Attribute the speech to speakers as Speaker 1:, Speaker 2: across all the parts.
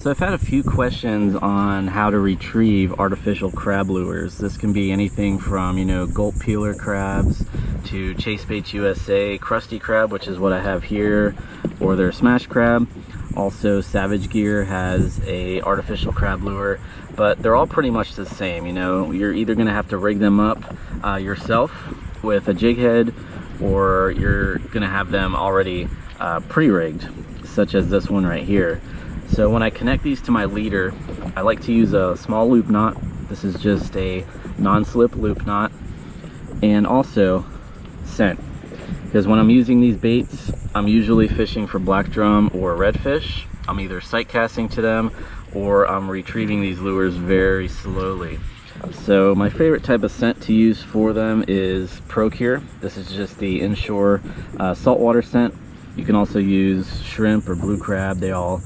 Speaker 1: So I've had a few questions on how to retrieve artificial crab lures. This can be anything from, gulp peeler crabs to Chase Baits USA crusty crab, which is what I have here, or their smash crab. Also, Savage Gear has a artificial crab lure, but they're all pretty much the same. You're either going to have to rig them up yourself with a jig head, or you're going to have them already pre-rigged, such as this one right here. So when I connect these to my leader, I like to use a small loop knot. This is just a non-slip loop knot, and also scent. Because when I'm using these baits, I'm usually fishing for black drum or redfish. I'm either sight casting to them, or I'm retrieving these lures very slowly. So my favorite type of scent to use for them is Procure. This is just the inshore saltwater scent. You can also use shrimp or blue crab. They all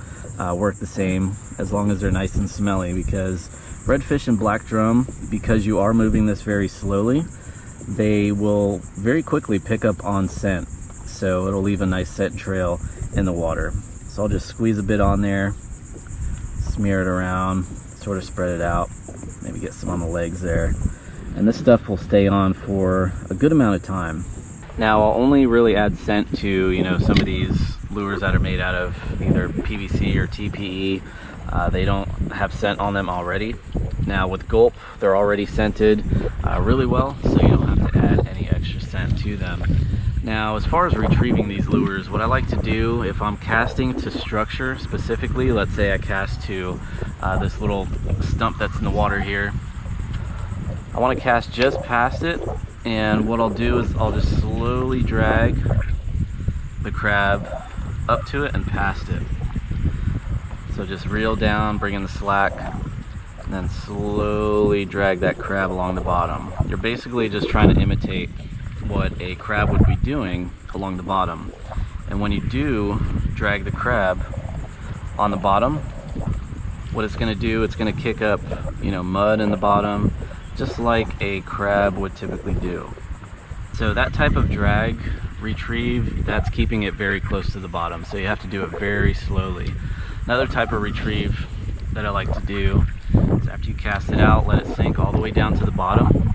Speaker 1: work the same as long as they're nice and smelly, because redfish and black drum, because you are moving this very slowly, they will very quickly pick up on scent. So it'll leave a nice scent trail in the water. So I'll just squeeze a bit on there, smear it around, sort of spread it out, maybe get some on the legs there. And this stuff will stay on for a good amount of time. Now I'll only really add scent to, some of these lures that are made out of either PVC or TPE. They don't have scent on them already. Now with gulp, they're already scented really well, so you don't have to add any extra scent to them. Now as far as retrieving these lures, what I like to do, if I'm casting to structure specifically, let's say I cast to this little stump that's in the water here, I want to cast just past it, and what I'll do is I'll just slowly drag the crab up to it and past it. So just reel down, bring in the slack, and then slowly drag that crab along the bottom. You're basically just trying to imitate what a crab would be doing along the bottom. And when you do drag the crab on the bottom, what it's going to do, it's going to kick up, mud in the bottom, just like a crab would typically do. So that type of drag retrieve, that's keeping it very close to the bottom, so you have to do it very slowly. Another type of retrieve that I like to do is after you cast it out, let it sink all the way down to the bottom.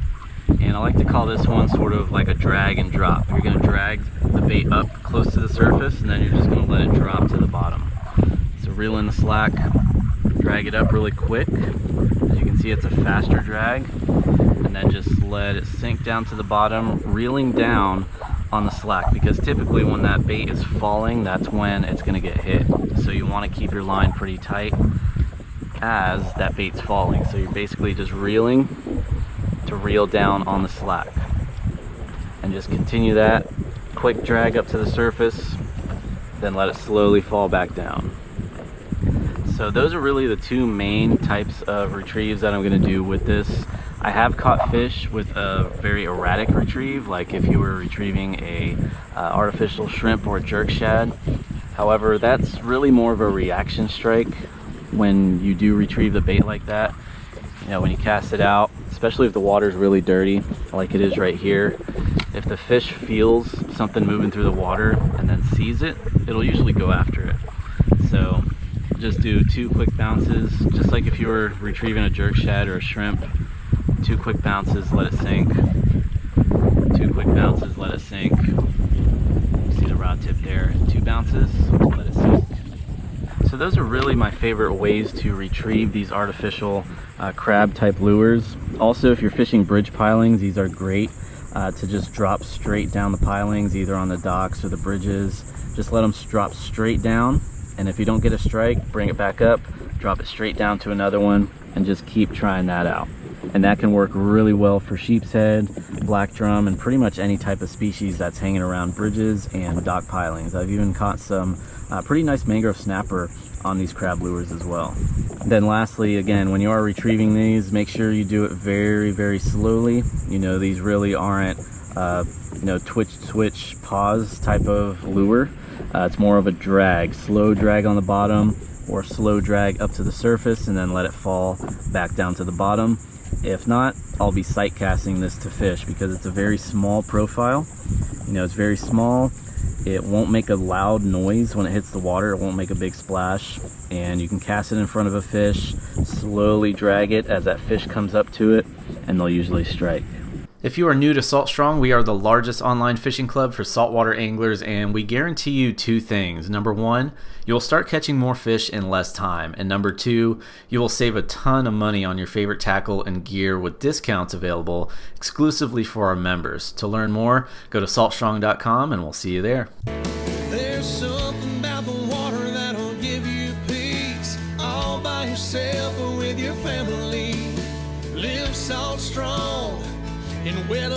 Speaker 1: And I like to call this one sort of like a drag and drop. You're going to drag the bait up close to the surface, and then you're just going to let it drop to the bottom. So reel in the slack, drag it up really quick. As you can see, it's a faster drag, and then just let it sink down to the bottom, reeling down on the slack, because typically when that bait is falling, that's when it's going to get hit. So you want to keep your line pretty tight as that bait's falling. So you're basically just reeling to reel down on the slack, and just continue that quick drag up to the surface, then let it slowly fall back down. So those are really the two main types of retrieves that I'm going to do with this. I have caught fish with a very erratic retrieve, like if you were retrieving a artificial shrimp or a jerk shad. However, that's really more of a reaction strike when you do retrieve the bait like that. When you cast it out, especially if the water's really dirty, like it is right here, if the fish feels something moving through the water and then sees it, it'll usually go after it. So just do 2 quick bounces, just like if you were retrieving a jerk shad or a shrimp. 2 quick bounces, let it sink. 2 quick bounces, let it sink. See the rod tip there. 2 bounces, let it sink. So those are really my favorite ways to retrieve these artificial crab type lures. Also, if you're fishing bridge pilings, these are great to just drop straight down the pilings, either on the docks or the bridges. Just let them drop straight down, and if you don't get a strike, bring it back up, drop it straight down to another one, and just keep trying that out. And that can work really well for sheepshead, black drum, and pretty much any type of species that's hanging around bridges and dock pilings. I've even caught some pretty nice mangrove snapper on these crab lures as well. Then lastly, again, when you are retrieving these, make sure you do it very, very slowly. These really aren't twitch, pause type of lure. It's more of a drag, slow drag on the bottom, or slow drag up to the surface and then let it fall back down to the bottom. If not, I'll be sight casting this to fish, because it's a very small profile. It's very small. It won't make a loud noise when it hits the water. It won't make a big splash. and you can cast it in front of a fish, slowly drag it as that fish comes up to it, and they'll usually strike. If you are new to Salt Strong, we are the largest online fishing club for saltwater anglers, and we guarantee you two things. Number one, you'll start catching more fish in less time. And number two, you will save a ton of money on your favorite tackle and gear with discounts available exclusively for our members. To learn more, go to saltstrong.com and we'll see you there.
Speaker 2: There's something about the water that'll give you peace, all by yourself or with your family. Live Salt Strong in weather